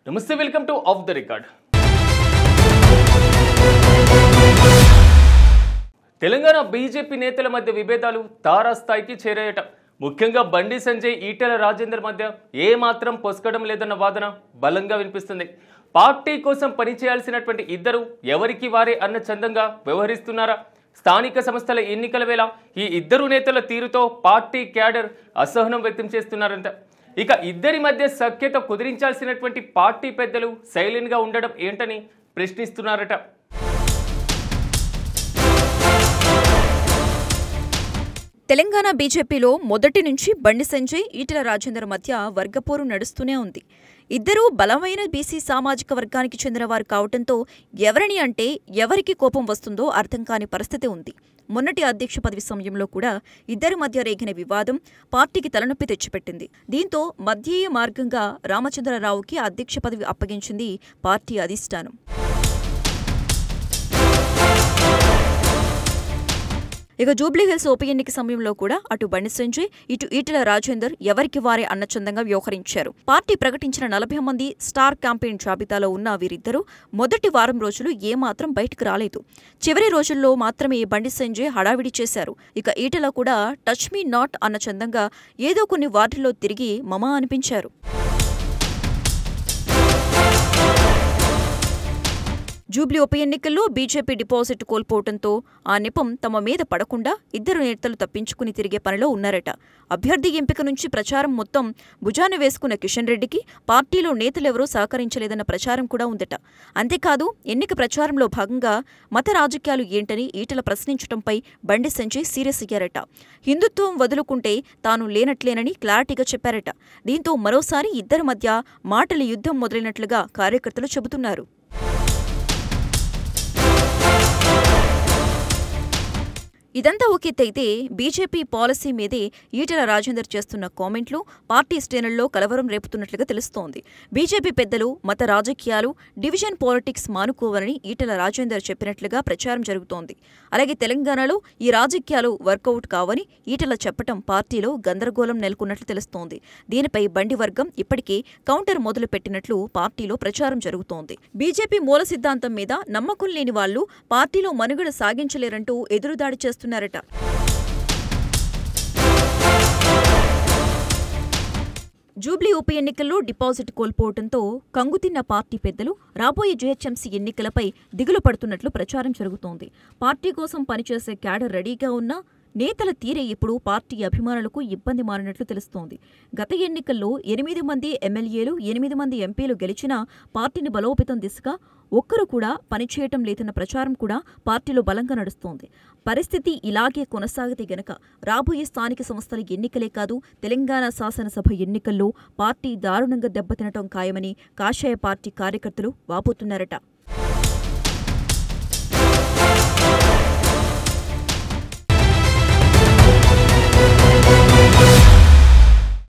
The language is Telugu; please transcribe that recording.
నమస్తే, welcome to of the record. Telangana BJP నేతల మధ్య విభేదాలు తారాస్థాయికి చేరాయట. ముఖ్యంగా బండి సంజయ్, ఈటెల రాజేందర్ మధ్య ఏమాత్రం పొసగడం లేదన్న వాదన బలంగా వినిపిస్తుంది. పార్టీ కోసం పనిచేయాల్సినటువంటి ఇద్దరు ఎవరికి వారే అన్న చందంగా వ్యవహరిస్తున్నారా? స్థానిక సంస్థల ఎన్నికల వేళ ఈ ఇద్దరు నేతల తీరుతో పార్టీ క్యాడర్ అసహనం వ్యక్తం చేస్తున్నారంట. ఇక ఇద్దరి మధ్య సఖ్యత కుదిరించాల్సినటువంటి పార్టీ పెద్దలు సైలెంట్గా ఉండడం ఏంటని ప్రశ్నిస్తున్నారట. తెలంగాణ బీజేపీలో మొదటి నుంచి బండి సంజయ్, ఈటెల రాజేందర్ మధ్య వర్గపోరు నడుస్తూనే ఉంది. ఇద్దరూ బలమైన బీసీ సామాజిక వర్గానికి చెందినవారు కావడంతో ఎవరిని అంటే ఎవరికి కోపం వస్తుందో అర్థం కాని పరిస్థితి ఉంది. మొన్నటి అధ్యక్ష పదవి సమయంలో కూడా ఇద్దరి మధ్య రేగిన వివాదం పార్టీకి తలనొప్పి తెచ్చిపెట్టింది. దీంతో మధ్యేయ మార్గంగా రామచంద్రరావుకి అధ్యక్ష పదవి అప్పగించింది పార్టీ అధిష్టానం. ఇక జూబ్లీహిల్స్ ఉప ఎన్నిక సమయంలో కూడా అటు బండి సంజయ్, ఇటు ఈటెల రాజేందర్ ఎవరికి వారే అన్నచందంగా వ్యవహరించారు. పార్టీ ప్రకటించిన 40 మంది స్టార్ క్యాంపెయిన్ జాబితాలో ఉన్న వీరిద్దరూ మొదటి వారం రోజులు ఏమాత్రం బయటకు రాలేదు. చివరి రోజుల్లో మాత్రమే బండి సంజయ్ హడావిడి చేశారు. ఇక ఈటెల కూడా టచ్ మీ నాట్ అన్న చందంగా ఏదో కొన్ని వార్డుల్లో తిరిగి మమా అనిపించారు. జూబ్లీ ఉప ఎన్నికల్లో బీజేపీ డిపాజిట్ కోల్పోవడంతో ఆ నెపం తమ మీద పడకుండా ఇద్దరు నేతలు తప్పించుకుని తిరిగే పనిలో ఉన్నారట. అభ్యర్థి ఎంపిక నుంచి ప్రచారం మొత్తం భుజాన వేసుకున్న కిషన్ రెడ్డికి పార్టీలో నేతలెవరూ సహకరించలేదన్న ప్రచారం కూడా ఉందట. అంతేకాదు, ఎన్నిక ప్రచారంలో భాగంగా మత రాజకీయాలు ఏంటని ఈటెల ప్రశ్నించడంపై బండి సంజయ్ సీరియస్ అయ్యారట. హిందుత్వం వదులుకుంటే తాను లేనట్లేనని క్లారిటీగా చెప్పారట. దీంతో మరోసారి ఇద్దరి మధ్య మాటల యుద్ధం మొదలైనట్లుగా కార్యకర్తలు చెబుతున్నారు. ఇదంతా ఒకెత్తైతే బీజేపీ పాలసీ మీదే ఈటెల రాజేందర్ చేస్తున్న కామెంట్లు పార్టీ శ్రేణుల్లో కలవరం రేపుతున్నట్లుగా తెలుస్తోంది. బీజేపీ పెద్దలు మత రాజకీయాలు, డివిజన్ పాలిటిక్స్ మానుకోవాలని ఈటెల రాజేందర్ చెప్పినట్లుగా ప్రచారం జరుగుతోంది. అలాగే తెలంగాణలో ఈ రాజకీయాలు వర్కౌట్ కావని ఈటెల చెప్పటం పార్టీలో గందరగోళం నెలకొన్నట్లు తెలుస్తోంది. దీనిపై బండి వర్గం ఇప్పటికే కౌంటర్ మొదలుపెట్టినట్లు పార్టీలో ప్రచారం జరుగుతోంది. బీజేపీ మూల సిద్ధాంతం మీద నమ్మకం లేని వాళ్లు పార్టీలో మనుగడ సాగించలేరంటూ ఎదురుదాడి చేస్తున్నారు. జూబ్లీ ఉప ఎన్నికల్లో డిపాజిట్ కోల్పోవడంతో కంగుతిన్న పార్టీ పెద్దలు రాబోయే జీహెచ్ఎంసీ ఎన్నికలపై దిగులు పడుతున్నట్లు ప్రచారం జరుగుతోంది. పార్టీ కోసం పనిచేసే క్యాడర్ రెడీగా ఉన్న నేతల తీరే ఇప్పుడు పార్టీ అభిమానులకు ఇబ్బంది మారినట్లు తెలుస్తోంది. గత ఎన్నికల్లో 8 మంది ఎమ్మెల్యేలు, 8 మంది ఎంపీలు గెలిచినా పార్టీని బలోపేతం దిశగా ఒక్కరు కూడా పనిచేయటం లేదన్న ప్రచారం కూడా పార్టీలో బలంగా నడుస్తోంది. పరిస్థితి ఇలాగే కొనసాగితే గనక రాబోయే స్థానిక సంస్థల ఎన్నికలే కాదు, తెలంగాణ శాసనసభ ఎన్నికల్లో పార్టీ దారుణంగా దెబ్బతినటం ఖాయమని కాషాయ పార్టీ కార్యకర్తలు వాపోతున్నారట.